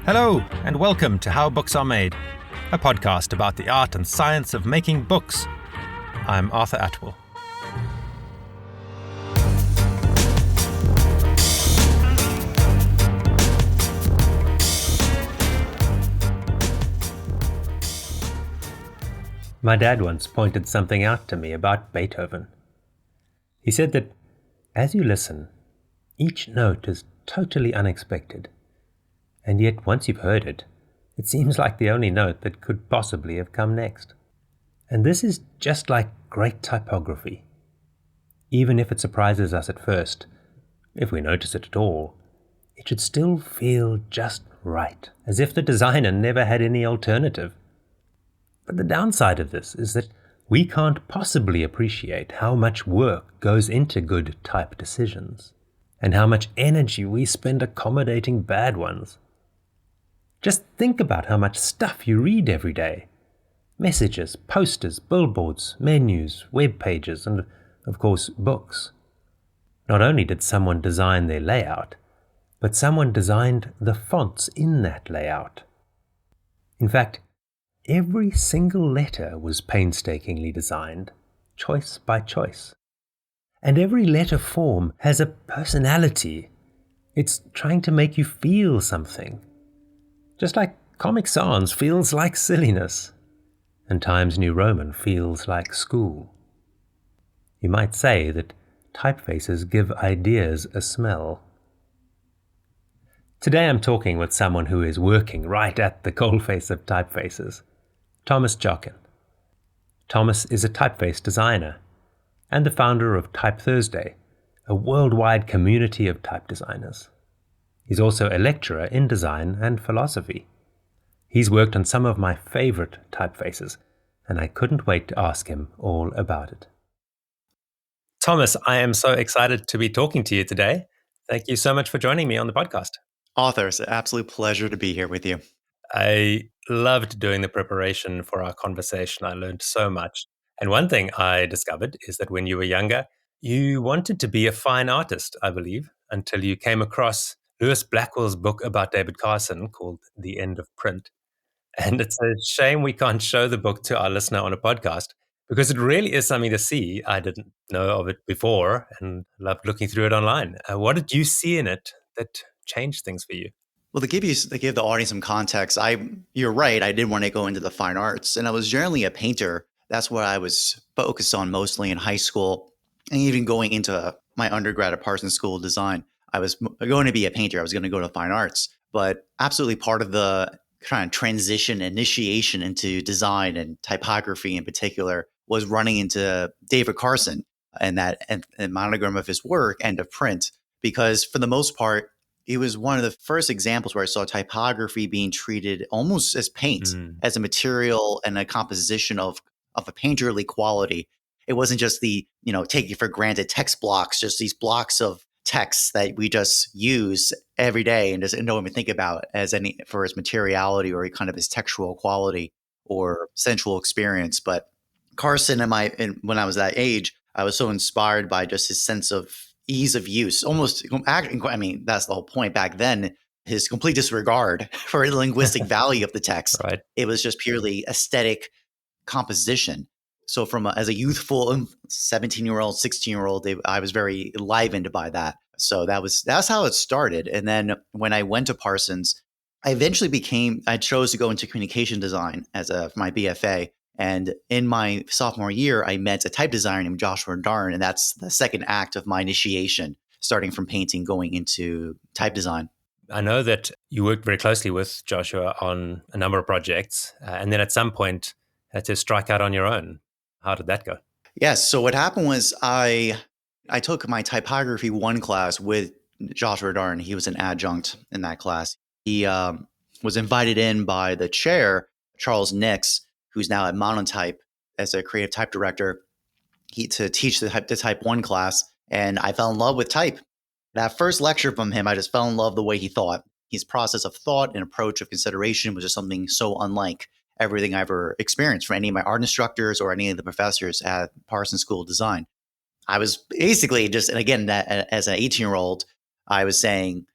Hello, and welcome to How Books Are Made, a podcast about the art and science of making books. I'm Arthur Atwell. My dad once pointed something out to me about Beethoven. He said that as you listen, each note is totally unexpected. And yet, once you've heard it, it seems like the only note that could possibly have come next. And this is just like great typography. Even if it surprises us at first, if we notice it at all, it should still feel just right, as if the designer never had any alternative. But the downside of this is that we can't possibly appreciate how much work goes into good type decisions, and how much energy we spend accommodating bad ones. Just think about how much stuff you read every day. Messages, posters, billboards, menus, web pages, and, of course, books. Not only did someone design their layout, but someone designed the fonts in that layout. In fact, every single letter was painstakingly designed, choice by choice. And every letter form has a personality. It's trying to make you feel something. Just like Comic Sans feels like silliness, and Times New Roman feels like school. You might say that typefaces give ideas a smell. Today I'm talking with someone who is working right at the coalface of typefaces, Thomas Jockin. Thomas is a typeface designer and the founder of TypeThursday, a worldwide community of type designers. He's also a lecturer in design and philosophy. He's worked on some of my favorite typefaces, and I couldn't wait to ask him all about it. Thomas, I am so excited to be talking to you today. Thank you so much for joining me on the podcast. Arthur, it's an absolute pleasure to be here with you. I loved doing the preparation for our conversation. I learned so much. And one thing I discovered is that when you were younger, you wanted to be a fine artist, I believe, until you came across Lewis Blackwell's book about David Carson called The End of Print. And it's a shame we can't show the book to our listener on a podcast because it really is something to see. I didn't know of it before and loved looking through it online. What did you see in it that changed things for you? Well, to give the audience some context, you're right. I did want to go into the fine arts, and I was generally a painter. That's what I was focused on mostly in high school, and even going into my undergrad at Parsons School of Design. I was going to be a painter. I was going to go to fine arts, but absolutely part of the kind of transition, initiation into design and typography in particular was running into David Carson and that and monogram of his work, End of Print, because for the most part, it was one of the first examples where I saw typography being treated almost as paint, as a material and a composition of a painterly quality. It wasn't just the, taking for granted text blocks, just these blocks of text that we just use every day and just don't even think about as any for its materiality or kind of its textual quality or sensual experience. But Carson when I was that age, I was so inspired by just his sense of ease of use, almost, I mean, that's the whole point back then, his complete disregard for the linguistic value of the text. Right. It was just purely aesthetic composition. So as a youthful 17-year-old, 16-year-old, I was very enlivened by that. So that's how it started. And then when I went to Parsons, I chose to go into communication design as my BFA. And in my sophomore year, I met a type designer named Joshua Darn, and that's the second act of my initiation, starting from painting, going into type design. I know that you worked very closely with Joshua on a number of projects, and then at some point had to strike out on your own. How did that go? Yes. So what happened was I took my typography 1 class with Joshua Darn. He was an adjunct in that class. He was invited in by the chair, Charles Nix, who's now at Monotype as a creative type director, to teach the type 1 class. And I fell in love with type. That first lecture from him, I just fell in love the way he thought. His process of thought and approach of consideration was just something so unlike everything I ever experienced from any of my art instructors or any of the professors at Parsons School of Design. I was basically just, and again, that as an 18-year-old, I was saying,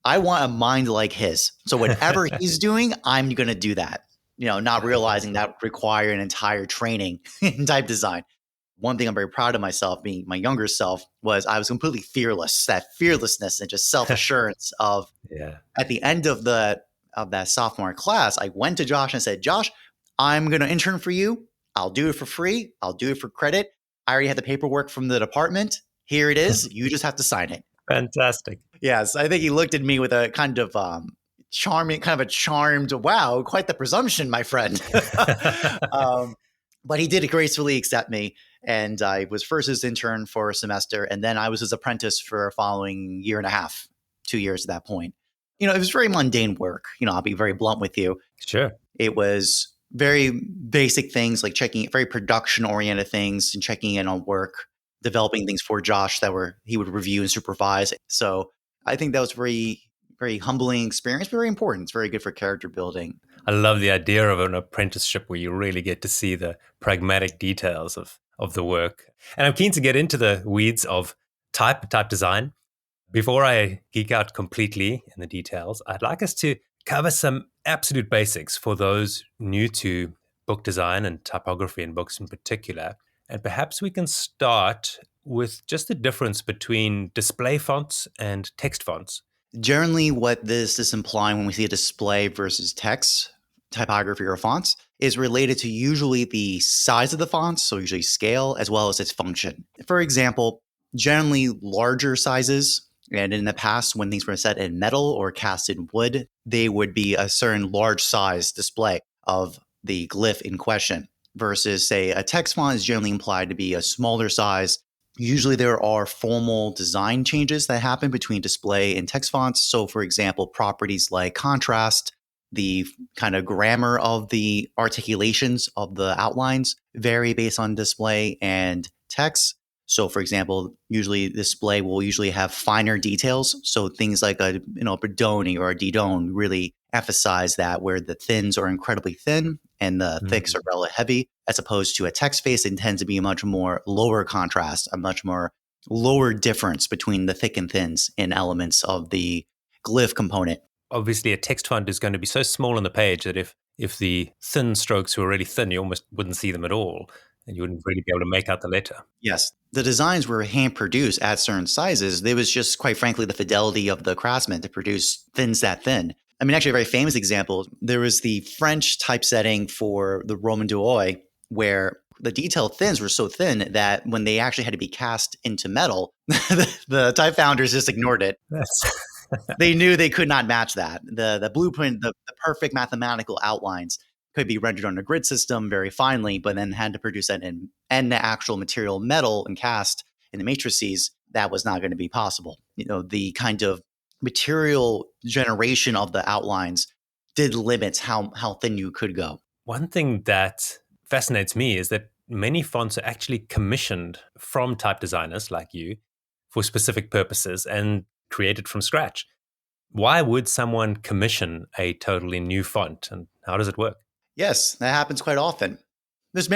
I want a mind like his. So whatever he's doing, I'm going to do that. Not realizing that would require an entire training in type design. One thing I'm very proud of myself, being my younger self, was I was completely fearless. That fearlessness and just self-assurance of Yeah. at the end of that sophomore class, I went to Josh and said, Josh, I'm going to intern for you. I'll do it for free. I'll do it for credit. I already had the paperwork from the department. Here it is. You just have to sign it. Fantastic. Yes, I think he looked at me with a kind of charmed, wow, quite the presumption, my friend. But he did gracefully accept me. And I was first his intern for a semester. And then I was his apprentice for a following year and a half, 2 years at that point. It was very mundane work. I'll be very blunt with you. Sure. It was very basic things like very production oriented things and checking in on work, developing things for Josh he would review and supervise. So I think that was very, very humbling experience, very important. It's very good for character building. I love the idea of an apprenticeship where you really get to see the pragmatic details of the work. And I'm keen to get into the weeds of type design. Before I geek out completely in the details, I'd like us to cover some absolute basics for those new to book design and typography in books in particular. And perhaps we can start with just the difference between display fonts and text fonts. Generally, what this is implying when we see a display versus text, typography or fonts, is related to usually the size of the fonts, so usually scale, as well as its function. For example, generally larger sizes, and in the past, when things were set in metal or cast in wood, they would be a certain large size display of the glyph in question, versus, say, a text font is generally implied to be a smaller size. Usually there are formal design changes that happen between display and text fonts. So, for example, properties like contrast, the kind of grammar of the articulations of the outlines vary based on display and text. So, for example, usually display will usually have finer details. So things like a Bredoni or a Didone really emphasize that, where the thins are incredibly thin and the thicks are relatively heavy, as opposed to a text face. It tends to be a much more lower contrast, a much more lower difference between the thick and thins in elements of the glyph component. Obviously, a text font is going to be so small on the page that if the thin strokes were really thin, you almost wouldn't see them at all, and you wouldn't really be able to make out the letter. Yes. The designs were hand-produced at certain sizes. There was just, quite frankly, the fidelity of the craftsman to produce thins that thin. I mean, actually, a very famous example, there was the French typesetting for the Roman Douai, where the detailed thins were so thin that when they actually had to be cast into metal, the type founders just ignored it. They knew they could not match that. The blueprint, the perfect mathematical outlines could be rendered on a grid system very finely, but then had to produce that in the actual material metal and cast in the matrices. That was not going to be possible. The kind of material generation of the outlines did limit how thin you could go. One thing that fascinates me is that many fonts are actually commissioned from type designers like you for specific purposes and created from scratch. Why would someone commission a totally new font, and how does it work? Yes, that happens quite often. There's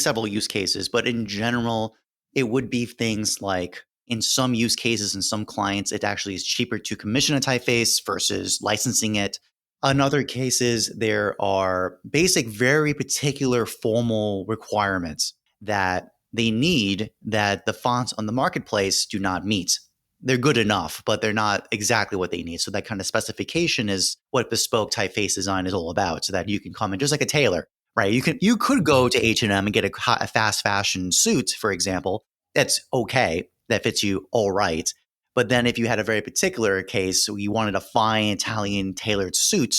several use cases, but in general, it would be things like, in some use cases and some clients, it actually is cheaper to commission a typeface versus licensing it. In other cases, there are basic, very particular formal requirements that they need that the fonts on the marketplace do not meet. They're good enough, but they're not exactly what they need. So that kind of specification is what bespoke typeface design is all about, so that you can come in just like a tailor, right? You could go to H&M and get a fast fashion suit, for example. That's okay. That fits you all right. But then if you had a very particular case, so you wanted a fine Italian tailored suit,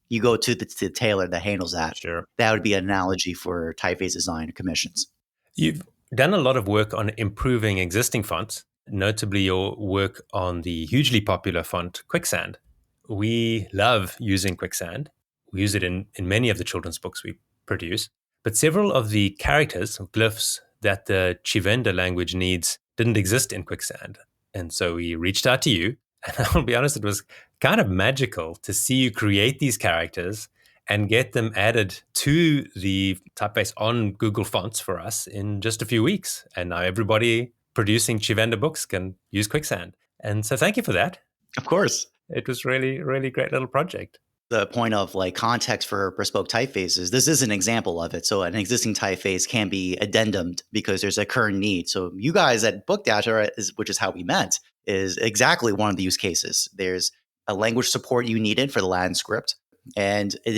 you go to the tailor that handles that. Sure. That would be an analogy for typeface design commissions. You've done a lot of work on improving existing fonts, notably your work on the hugely popular font Quicksand. We love using Quicksand. We use it in many of the children's books we produce. But several of the characters, or glyphs, that the Chivenda language needs didn't exist in Quicksand. And so we reached out to you. And I'll be honest, it was kind of magical to see you create these characters and get them added to the typeface on Google Fonts for us in just a few weeks. And now everybody producing Chivenda books can use Quicksand. And so thank you for that. Of course. It was really, really great little project. The point of like context for bespoke typefaces, this is an example of it. So an existing typeface can be addendumed because there's a current need. So you guys at BookDash, which is how we met, is exactly one of the use cases. There's a language support you needed for the Latin script, and we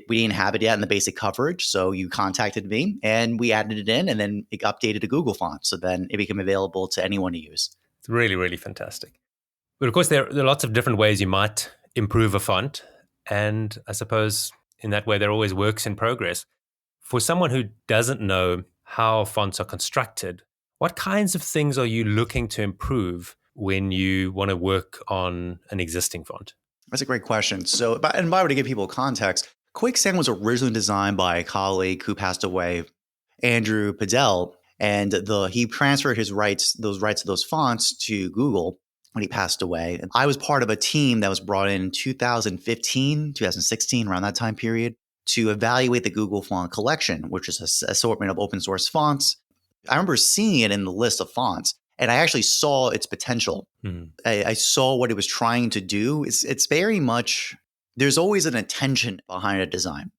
didn't have it yet in the basic coverage. So you contacted me and we added it in, and then it updated to Google Fonts. So then it became available to anyone to use. It's really, really fantastic. But of course, there are lots of different ways you might improve a font. And I suppose in that way, they're always works in progress. For someone who doesn't know how fonts are constructed, what kinds of things are you looking to improve when you want to work on an existing font? That's a great question. So, and if I were to give people context, Quicksand was originally designed by a colleague who passed away, Andrew Padell, and he transferred those rights to those fonts to Google when he passed away. And I was part of a team that was brought in 2015, 2016, around that time period, to evaluate the Google font collection, which is an assortment of open source fonts. I remember seeing it in the list of fonts, and I actually saw its potential. I saw what it was trying to do. It's very much, there's always an intention behind a design.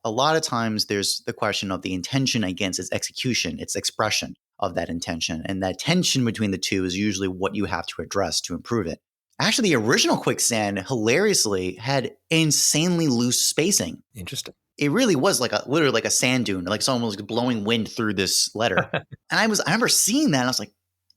A lot of times there's the question of the intention against its execution, its expression of that intention. And that tension between the two is usually what you have to address to improve it. Actually, the original Quicksand hilariously had insanely loose spacing. Interesting. It really was literally like a sand dune, like someone was blowing wind through this letter. And I remember seeing that and I was like,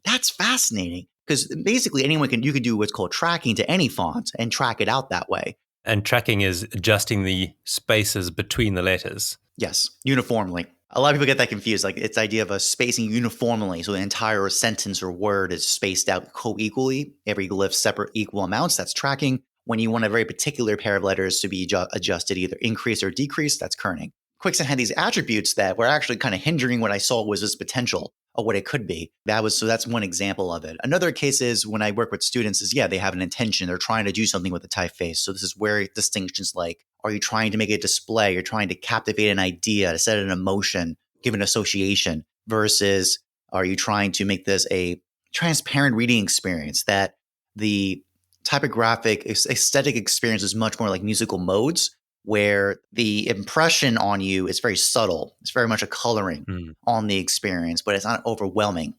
that's fascinating. Because basically you could do what's called tracking to any font and track it out that way. And tracking is adjusting the spaces between the letters. Yes, uniformly. A lot of people get that confused. Like it's the idea of a spacing uniformly. So the entire sentence or word is spaced out co-equally, every glyph separate equal amounts. That's tracking. When you want a very particular pair of letters to be adjusted, either increase or decrease, that's kerning. Quicksand had these attributes that were actually kind of hindering what I saw was this potential of what it could be. That's one example of it. Another case is when I work with students is, they have an intention. They're trying to do something with the typeface. So this is where distinctions like, are you trying to make a display? You're trying to captivate an idea, to set an emotion, give an association, versus are you trying to make this a transparent reading experience that the typographic aesthetic experience is much more like musical modes, where the impression on you is very subtle. It's very much a coloring on the experience, but it's not overwhelming.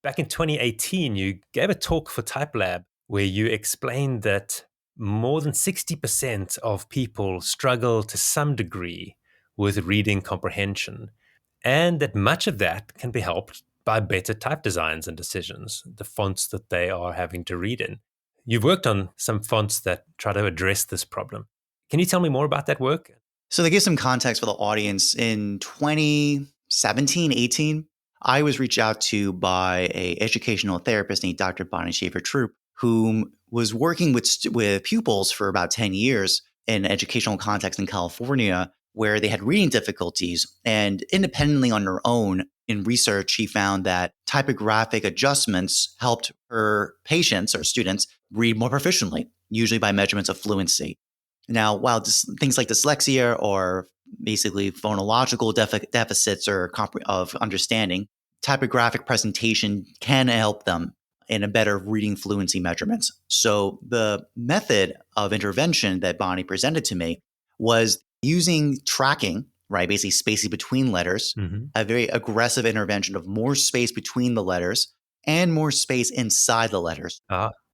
Back in 2018, you gave a talk for TypeLab where you explained that more than 60% of people struggle to some degree with reading comprehension, and that much of that can be helped by better type designs and decisions, the fonts that they are having to read in. You've worked on some fonts that try to address this problem. Can you tell me more about that work? So to give some context for the audience, in 2017, 18, I was reached out to by an educational therapist named Dr. Bonnie Schaefer-Troop, who was working with pupils for about 10 years in an educational context in California, where they had reading difficulties. And independently on her own, in research, she found that typographic adjustments helped her patients or students read more proficiently, usually by measurements of fluency. Now, while things like dyslexia or basically phonological deficits or of understanding, typographic presentation can help them in a better reading fluency measurements. So the method of intervention that Bonnie presented to me was using tracking, right? Basically spacing between letters, a very aggressive intervention of more space between the letters and more space inside the letters.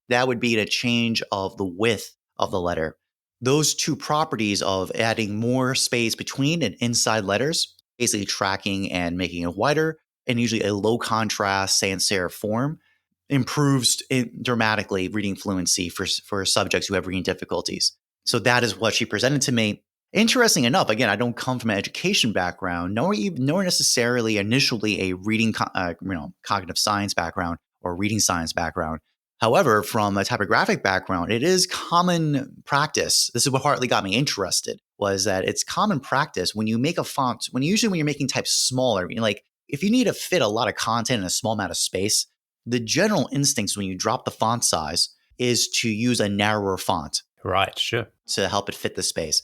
That would be a change of the width of the letter. Those two properties of adding more space between and inside letters, basically tracking and making it wider, and usually a low contrast sans serif form, improves dramatically reading fluency for subjects who have reading difficulties. So that is what she presented to me. Interesting enough, again, I don't come from an education background, nor necessarily initially a reading, cognitive science background or reading science background. However, from a typographic background, it is common practice. This is what partly got me interested, was that it's common practice when you make a font, when you're making type smaller, like if you need to fit a lot of content in a small amount of space, the general instincts when you drop the font size is to use a narrower font. Right, sure. To help it fit the space.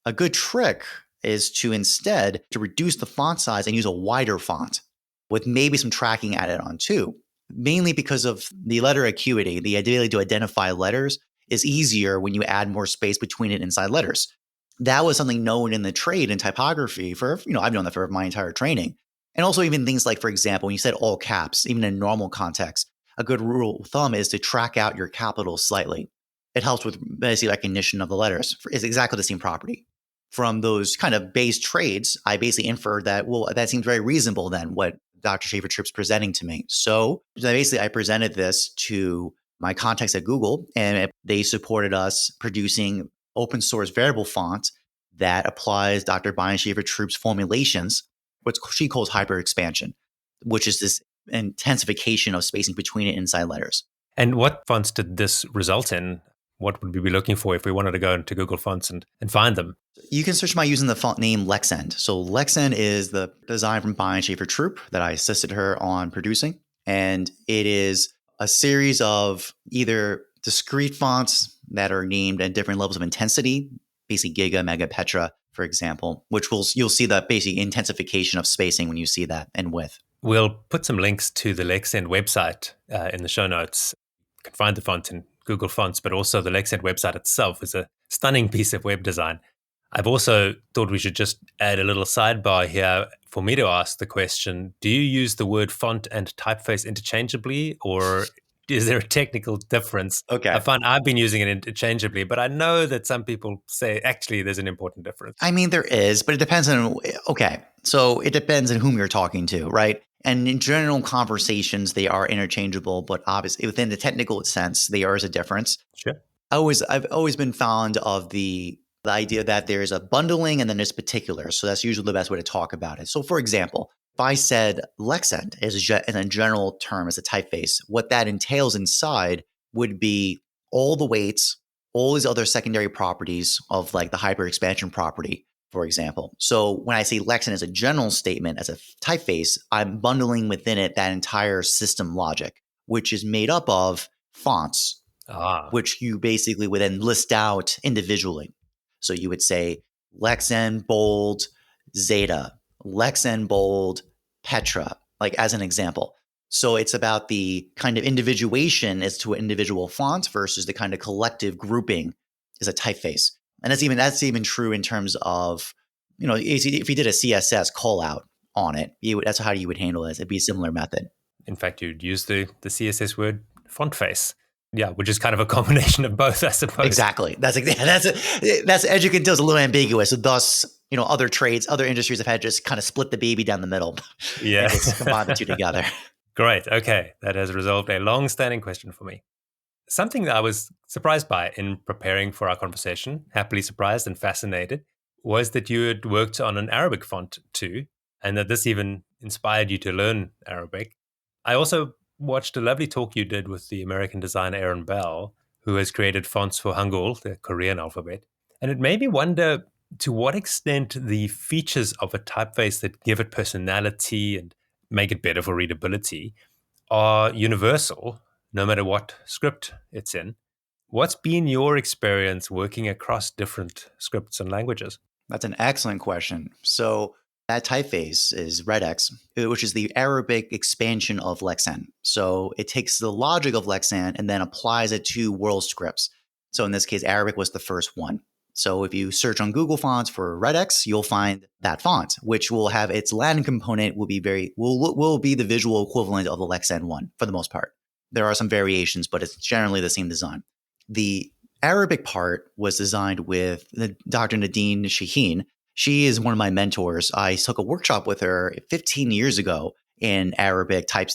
A good trick is to instead to reduce the font size and use a wider font with maybe some tracking added on too. Mainly because of the letter acuity, the ability to identify letters is easier when you add more space between it inside letters. That was something known in the trade in typography for, I've known that for my entire training. And also even things like, for example, when you said all caps, even in normal context, a good rule of thumb is to track out your capitals slightly. It helps with basic recognition of the letters. It's exactly the same property. From those kind of base trades, I basically inferred that, well, that seems very reasonable then, what Dr. Schaefer-Tripp's presenting to me. So basically I presented this to my contacts at Google, and they supported us producing open source variable font that applies Dr. Brian Schaefer-Tripp's formulations, what she calls hyper expansion, which is this intensification of spacing between it inside letters. And what fonts did this result in? What would we be looking for if we wanted to go into Google Fonts and find them? You can search by using the font name Lexend. So Lexend is the design from Brian Schaefer-Tripp that I assisted her on producing. And it is a series of either discrete fonts that are named at different levels of intensity, basically Giga, Mega, Petra, for example, which you'll see the basic intensification of spacing when you see that and width. We'll put some links to the Lexend website in the show notes. You can find the font in Google Fonts, but also the Lexend website itself is a stunning piece of web design. I've also thought we should just add a little sidebar here for me to ask the question, do you use the word font and typeface interchangeably, or is there a technical difference? Okay. I find I've been using it interchangeably, but I know that some people say actually there's an important difference. I mean, there is, but it depends on, so it depends on whom you're talking to, right? And in general conversations, they are interchangeable, but obviously within the technical sense, there is a difference. Sure. I've always been fond of the idea that there's a bundling and then there's particulars. So that's usually the best way to talk about it. So for example, if I said Lexend in a general term as a typeface, what that entails inside would be all the weights, all these other secondary properties of like the hyper expansion property, for example. So when I say Lexend as a general statement, as a typeface, I'm bundling within it that entire system logic, which is made up of fonts, which you basically would then list out individually. So you would say Lexend bold Zeta, Lexend bold Petra, like as an example. So it's about the kind of individuation as to individual fonts versus the kind of collective grouping as a typeface. And that's even true in terms of, if you did a CSS call out on it, that's how you would handle it. It'd be a similar method. In fact, you'd use the CSS word font face. Yeah, which is kind of a combination of both, I suppose. Exactly. That's as you can tell, it's a little ambiguous. So thus, other trades, other industries have had to just kind of split the baby down the middle. Yeah. And just combine the two together. Great. Okay. That has resolved a long-standing question for me. Something that I was surprised by in preparing for our conversation, happily surprised and fascinated, was that you had worked on an Arabic font too, and that this even inspired you to learn Arabic. I also watched a lovely talk you did with the American designer Aaron Bell, who has created fonts for Hangul, the Korean alphabet. And it made me wonder to what extent the features of a typeface that give it personality and make it better for readability are universal, no matter what script it's in. What's been your experience working across different scripts and languages? That's an excellent question. So that typeface is Redx, which is the Arabic expansion of Lexend. So it takes the logic of Lexend and then applies it to world scripts. So in this case, Arabic was the first one. So if you search on Google Fonts for Redx, you'll find that font, which will have its Latin component will be the visual equivalent of the Lexend one for the most part. There are some variations, but it's generally the same design. The Arabic part was designed with Dr. Nadine Shaheen. She is one of my mentors. I took a workshop with her 15 years ago in Arabic type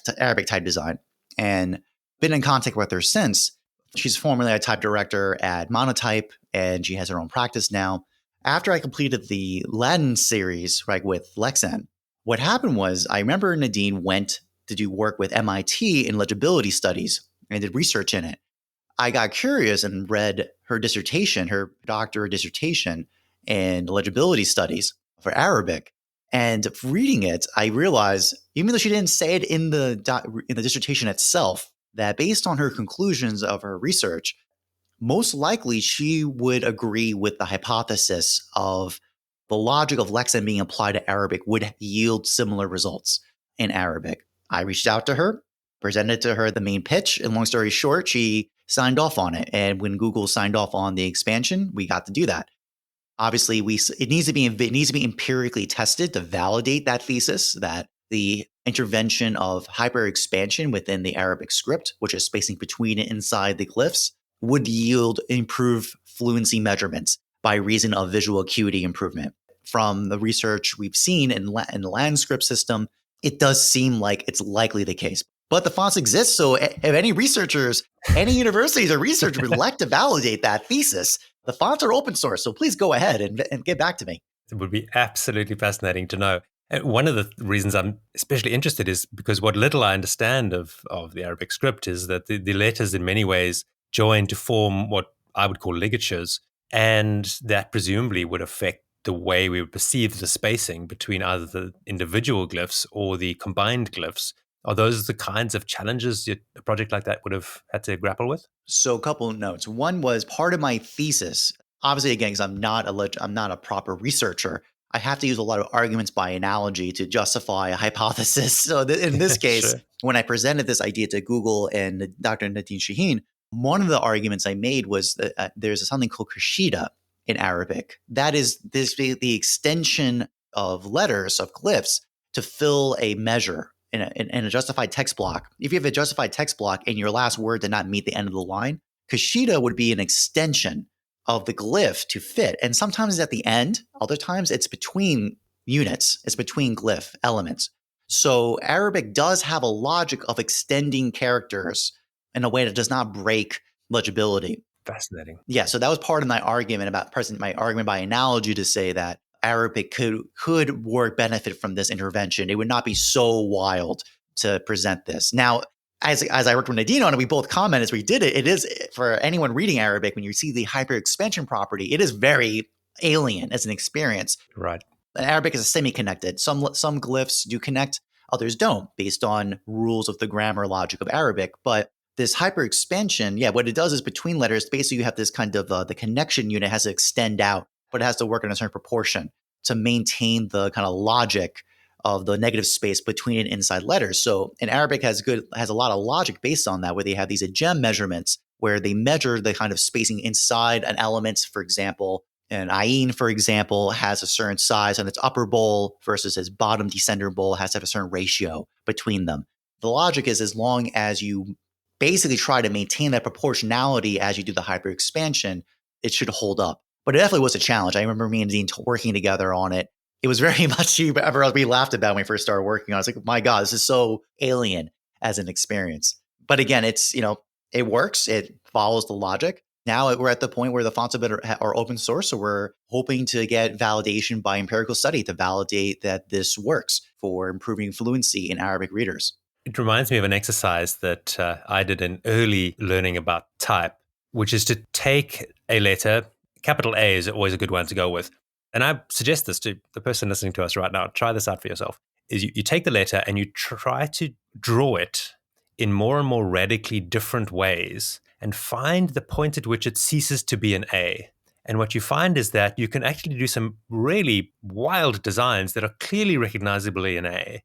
design and been in contact with her since. She's formerly a type director at Monotype, and she has her own practice now. After I completed the Latin series with Lexend, what happened was I remember Nadine went to do work with MIT in legibility studies and did research in it. I got curious and read her dissertation, her doctorate dissertation in legibility studies for Arabic. And reading it, I realized, even though she didn't say it in the dissertation itself, that based on her conclusions of her research, most likely she would agree with the hypothesis of the logic of Lexend being applied to Arabic would yield similar results in Arabic. I reached out to her, presented to her the main pitch, and long story short, she signed off on it. And when Google signed off on the expansion, we got to do that. Obviously, it needs to be empirically tested to validate that thesis that the intervention of hyper expansion within the Arabic script, which is spacing between and inside the glyphs, would yield improved fluency measurements by reason of visual acuity improvement. From the research we've seen in the land script system, it does seem like it's likely the case. But the fonts exist, so if any researchers, any universities or researchers would like to validate that thesis, the fonts are open source, so please go ahead and get back to me. It would be absolutely fascinating to know. And one of the reasons I'm especially interested is because what little I understand of the Arabic script is that the letters in many ways join to form what I would call ligatures, and that presumably would affect the way we would perceive the spacing between either the individual glyphs or the combined glyphs. Are those the kinds of challenges a project like that would have had to grapple with? So a couple of notes. One was part of my thesis. Obviously, again, because I'm not a proper researcher, I have to use a lot of arguments by analogy to justify a hypothesis. So in this case, Sure. when I presented this idea to Google and Dr. Nadine Shaheen, one of the arguments I made was that there's something called kashida in Arabic. That is the extension of letters, of glyphs, to fill a measure in a justified text block. If you have a justified text block and your last word did not meet the end of the line, kashida would be an extension of the glyph to fit. And sometimes it's at the end, other times it's between units, it's between glyph elements. So Arabic does have a logic of extending characters in a way that does not break legibility. Fascinating. Yeah, so that was part of my argument my argument by analogy to say that Arabic could work benefit from this intervention. It would not be so wild to present this. Now, as I worked with Nadine on it, we both commented as we did it. It is, for anyone reading Arabic, when you see the hyper expansion property, it is very alien as an experience. Right. And Arabic is semi-connected. Some glyphs do connect, others don't, based on rules of the grammar logic of Arabic. But this hyper expansion, what it does is between letters, basically you have this kind of the connection unit has to extend out, but it has to work in a certain proportion to maintain the kind of logic of the negative space between and inside letters. So in Arabic has a lot of logic based on that, where they have these gem measurements where they measure the kind of spacing inside an element. For example, an ayin, for example, has a certain size on its upper bowl versus its bottom descender bowl has to have a certain ratio between them. The logic is, as long as you basically try to maintain that proportionality as you do the hyper expansion, it should hold up. But it definitely was a challenge. I remember me and Dean working together on it. It was very much we laughed about when we first started working on it. I was like, my God, this is so alien as an experience. But again, it's, it works. It follows the logic. Now we're at the point where the fonts are open source. So we're hoping to get validation by empirical study to validate that this works for improving fluency in Arabic readers. It reminds me of an exercise that I did in early learning about type, which is to take a letter. Capital A is always a good one to go with. And I suggest this to the person listening to us right now. Try this out for yourself. Is you take the letter and you try to draw it in more and more radically different ways and find the point at which it ceases to be an A. And what you find is that you can actually do some really wild designs that are clearly recognizably an A.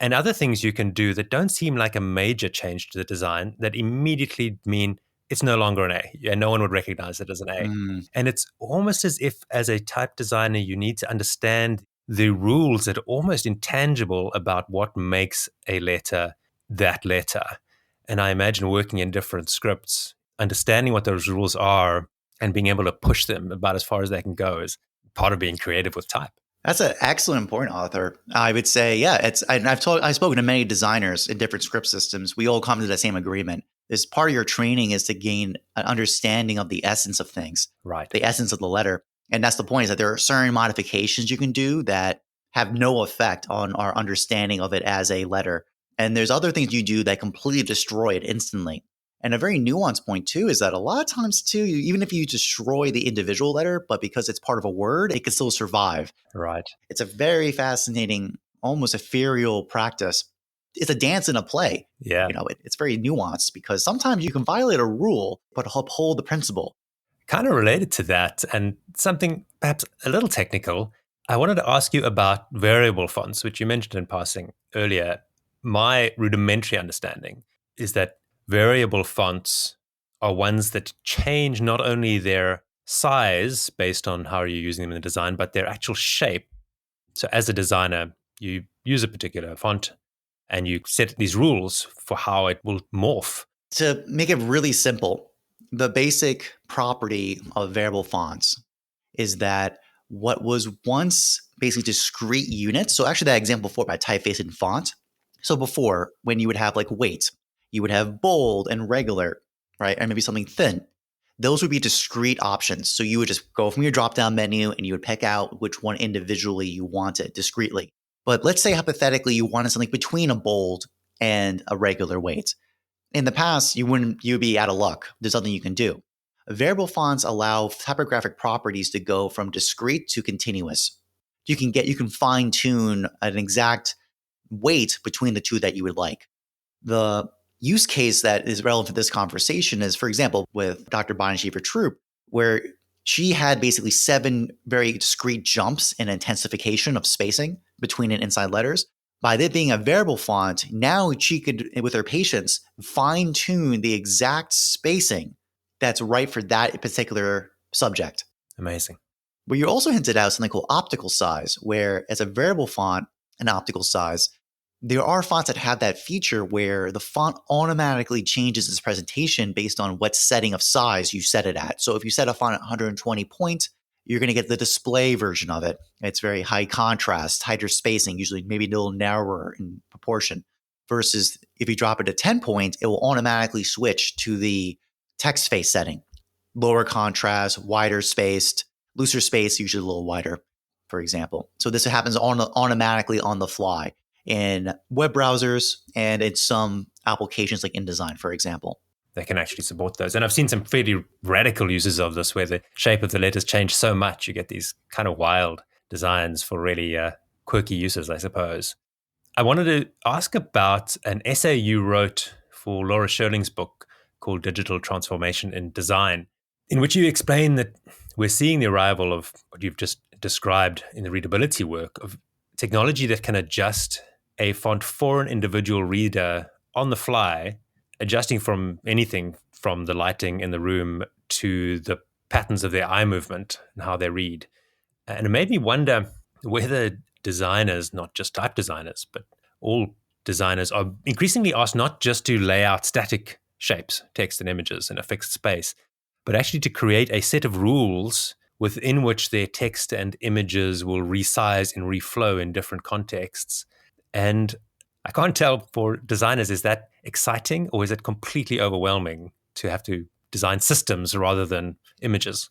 And other things you can do that don't seem like a major change to the design that immediately mean it's no longer an A. And no one would recognize it as an A. And it's almost as if, as a type designer, you need to understand the rules that are almost intangible about what makes a letter that letter. And I imagine working in different scripts, understanding what those rules are and being able to push them about as far as they can go is part of being creative with type. That's an excellent point, Arthur. I would say, I've spoken to many designers in different script systems. We all come to the same agreement. As part of your training is to gain an understanding of the essence of things, right? The essence of the letter. And that's the point, is that there are certain modifications you can do that have no effect on our understanding of it as a letter. And there's other things you do that completely destroy it instantly. And a very nuanced point too is that a lot of times too, even if you destroy the individual letter, but because it's part of a word, it can still survive. Right. It's a very fascinating, almost ethereal practice. It's a dance and a play. Yeah. It's very nuanced because sometimes you can violate a rule, but uphold the principle. Kind of related to that, and something perhaps a little technical, I wanted to ask you about variable fonts, which you mentioned in passing earlier. My rudimentary understanding is that variable fonts are ones that change not only their size based on how you're using them in the design, but their actual shape. So as a designer, you use a particular font and you set these rules for how it will morph. To make it really simple, the basic property of variable fonts is that what was once basically discrete units. So actually that example before by typeface and font. So before, when you would have like weight, you would have bold and regular, right? And maybe something thin. Those would be discrete options. So you would just go from your drop-down menu and you would pick out which one individually you wanted discretely. But let's say hypothetically you wanted something between a bold and a regular weight. In the past, you'd be out of luck. There's nothing you can do. Variable fonts allow typographic properties to go from discrete to continuous. You can fine tune an exact weight between the two that you would like. The use case that is relevant to this conversation is, for example, with Dr. Bonashiever Troop, where she had basically 7 very discrete jumps in intensification of spacing between and inside letters. By it being a variable font, now she could, with her patients, fine tune the exact spacing that's right for that particular subject. Amazing. But you also hinted out something called optical size, where as a variable font and optical size, there are fonts that have that feature where the font automatically changes its presentation based on what setting of size you set it at. So if you set a font at 120 point, you're going to get the display version of it. It's very high contrast, tighter spacing, usually maybe a little narrower in proportion. Versus if you drop it to 10 point, it will automatically switch to the text face setting. Lower contrast, wider spaced, looser space, usually a little wider, for example. So this happens automatically on the fly in web browsers and in some applications like InDesign, for example. They can actually support those. And I've seen some fairly radical uses of this where the shape of the letters change so much. You get these kind of wild designs for really quirky uses, I suppose. I wanted to ask about an essay you wrote for Laura Sherling's book called Digital Transformation in Design, in which you explain that we're seeing the arrival of what you've just described in the readability work of technology that can adjust a font for an individual reader on the fly, adjusting from anything from the lighting in the room to the patterns of their eye movement and how they read. And it made me wonder whether designers, not just type designers, but all designers are increasingly asked not just to lay out static shapes, text and images in a fixed space, but actually to create a set of rules within which their text and images will resize and reflow in different contexts. And I can't tell for designers, is that exciting or is it completely overwhelming to have to design systems rather than images?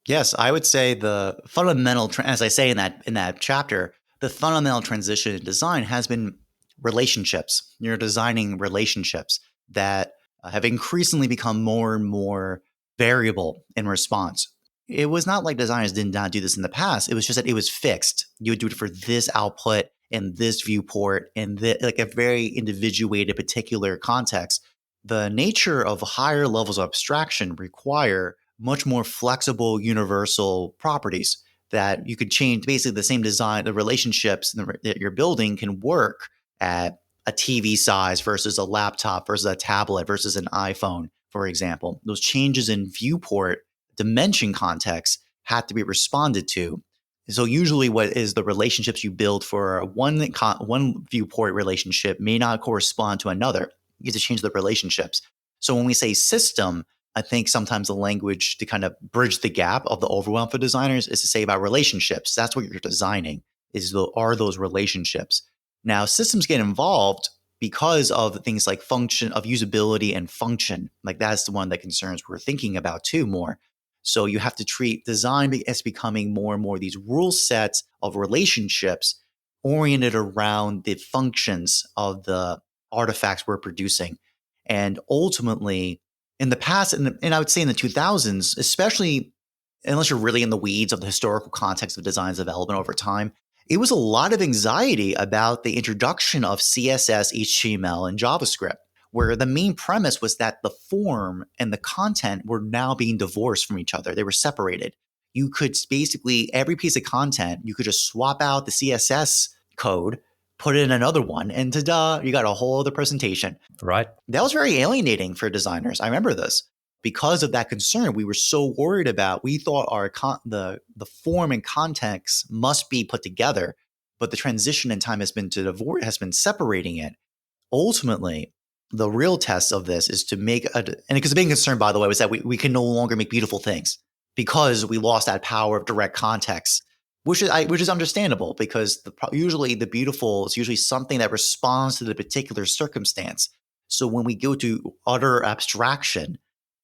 Yes, I would say the fundamental, as I say in that chapter, the fundamental transition in design has been relationships. You're designing relationships that have increasingly become more and more variable in response. It was not like designers did not do this in the past. It was just that it was fixed. You would do it for this output and this viewport and like a very individuated particular context. The nature of higher levels of abstraction require much more flexible, universal properties that you could change. Basically, the same design, the relationships that you're building can work at a TV size versus a laptop versus a tablet versus an iPhone, for example. Those changes in viewport dimension context had to be responded to. So usually what is the relationships you build for one viewport relationship may not correspond to another. You get to change the relationships. So when we say system, I think sometimes the language to kind of bridge the gap of the overwhelm for designers is to say about relationships. That's what you're designing are those relationships. Now systems get involved because of things like function of usability and function. Like that's the one that concerns we're thinking about too more. So you have to treat design as becoming more and more these rule sets of relationships oriented around the functions of the artifacts we're producing. And ultimately, in the past, and I would say in the 2000s, especially unless you're really in the weeds of the historical context of design's development over time, it was a lot of anxiety about the introduction of CSS, HTML, and JavaScript, where the main premise was that the form and the content were now being divorced from each other. They were separated. You could basically, every piece of content, you could just swap out the CSS code, put in another one, and ta-da, you got a whole other presentation. Right. That was very alienating for designers. I remember this. Because of that concern, we were so worried about, we thought the form and context must be put together, but the transition in time has been separating it. Ultimately, the real test of this is to make and because the big concern, by the way, was that we can no longer make beautiful things because we lost that power of direct context, which is understandable, because usually the beautiful is usually something that responds to the particular circumstance. So when we go to utter abstraction,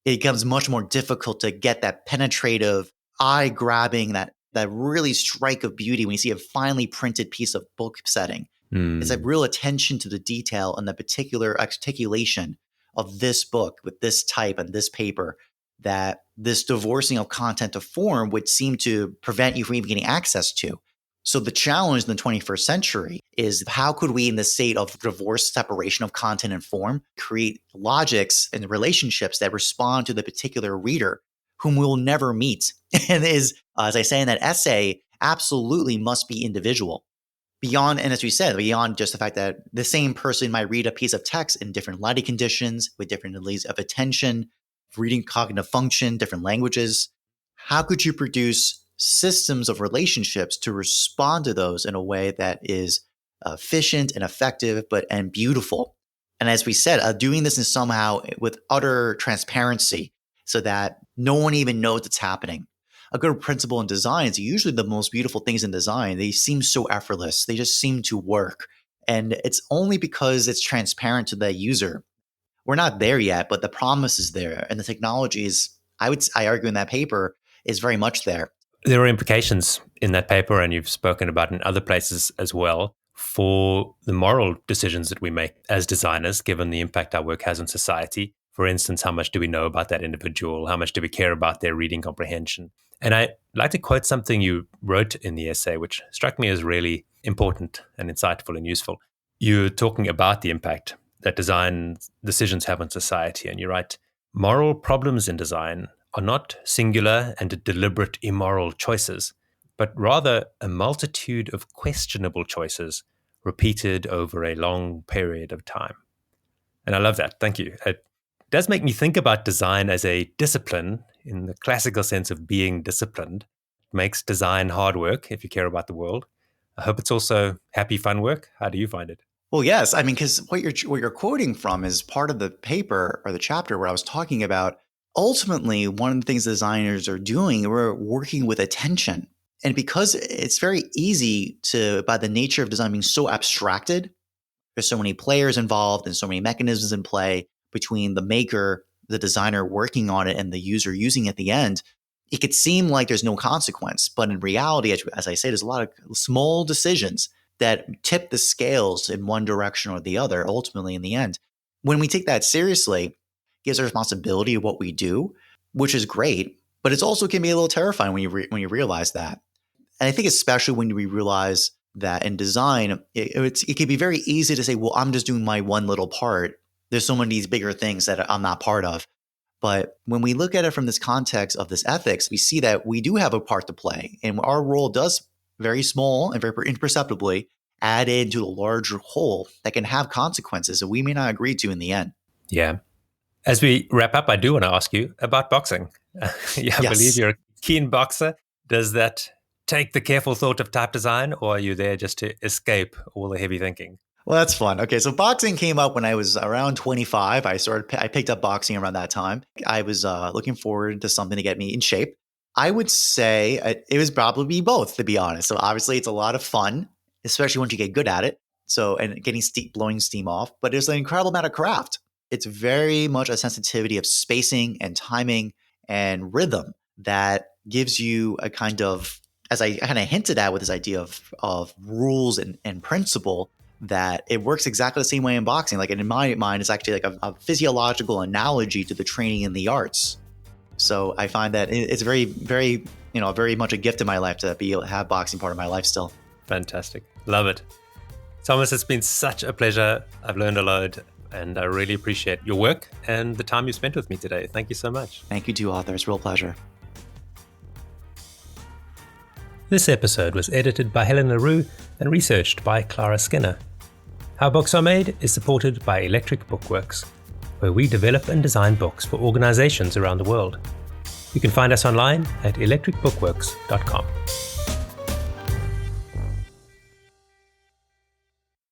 it becomes much more difficult to get that penetrative, eye-grabbing, that really strike of beauty when you see a finely printed piece of book setting. It's a real attention to the detail and the particular articulation of this book with this type and this paper, that this divorcing of content to form would seem to prevent you from even getting access to. So the challenge in the 21st century is, how could we, in the state of divorced separation of content and form, create logics and relationships that respond to the particular reader whom we'll never meet? And is, as I say in that essay, absolutely must be individual. Beyond, and as we said, beyond just the fact that the same person might read a piece of text in different lighting conditions, with different degrees of attention, reading cognitive function, different languages, how could you produce systems of relationships to respond to those in a way that is efficient and effective, and beautiful? And as we said, doing this is somehow with utter transparency, so that no one even knows it's happening. A good principle in design is usually the most beautiful things in design, they seem so effortless. They just seem to work. And it's only because it's transparent to the user. We're not there yet, but the promise is there. And the technology is, I argue in that paper, is very much there. There are implications in that paper, and you've spoken about in other places as well, for the moral decisions that we make as designers, given the impact our work has on society. For instance, how much do we know about that individual? How much do we care about their reading comprehension? And I'd like to quote something you wrote in the essay, which struck me as really important and insightful and useful. You're talking about the impact that design decisions have on society, and you write, "Moral problems in design are not singular and deliberate immoral choices, but rather a multitude of questionable choices repeated over a long period of time." And I love that. Thank you. It does make me think about design as a discipline in the classical sense of being disciplined. It makes design hard work if you care about the world. I hope it's also happy, fun work. How do you find it? Well, yes. I mean, because what you're quoting from is part of the paper or the chapter where I was talking about, ultimately, one of the things designers are doing, we're working with attention. And because it's very easy to, by the nature of design being so abstracted, there's so many players involved and so many mechanisms in play between the maker, the designer working on it, and the user using it at the end, it could seem like there's no consequence. But in reality, as I say, there's a lot of small decisions that tip the scales in one direction or the other, ultimately in the end. When we take that seriously, it gives a responsibility of what we do, which is great, but it also can be a little terrifying when you realize that. And I think especially when we realize that in design, it can be very easy to say, well, I'm just doing my one little part. There's so many of these bigger things that I'm not part of. But when we look at it from this context of this ethics, we see that we do have a part to play. And our role does, very small and very imperceptibly, add into the larger whole that can have consequences that we may not agree to in the end. Yeah. As we wrap up, I do want to ask you about boxing. I believe you're a keen boxer. Does that take the careful thought of type design, or are you there just to escape all the heavy thinking? Well, that's fun. Okay, so boxing came up when I was around 25. I picked up boxing around that time. I was looking forward to something to get me in shape. I would say it was probably both, to be honest. So obviously, it's a lot of fun, especially once you get good at it. So, and getting blowing steam off. But there's an incredible amount of craft. It's very much a sensitivity of spacing and timing and rhythm that gives you a kind of, as I kind of hinted at with this idea of rules and principle, that it works exactly the same way in boxing. Like, in my mind, it's actually like a physiological analogy to the training in the arts. So I find that it's very, very, very much a gift in my life to be able to have boxing part of my life still. Fantastic. Love it. Thomas, it's been such a pleasure. I've learned a lot, and I really appreciate your work and the time you spent with me today. Thank you so much. Thank you too, Arthur. It's a real pleasure. This episode was edited by Helen LaRue and researched by Clara Skinner. How Books Are Made is supported by Electric Bookworks. where we develop and design books for organizations around the world. You can find us online at electricbookworks.com.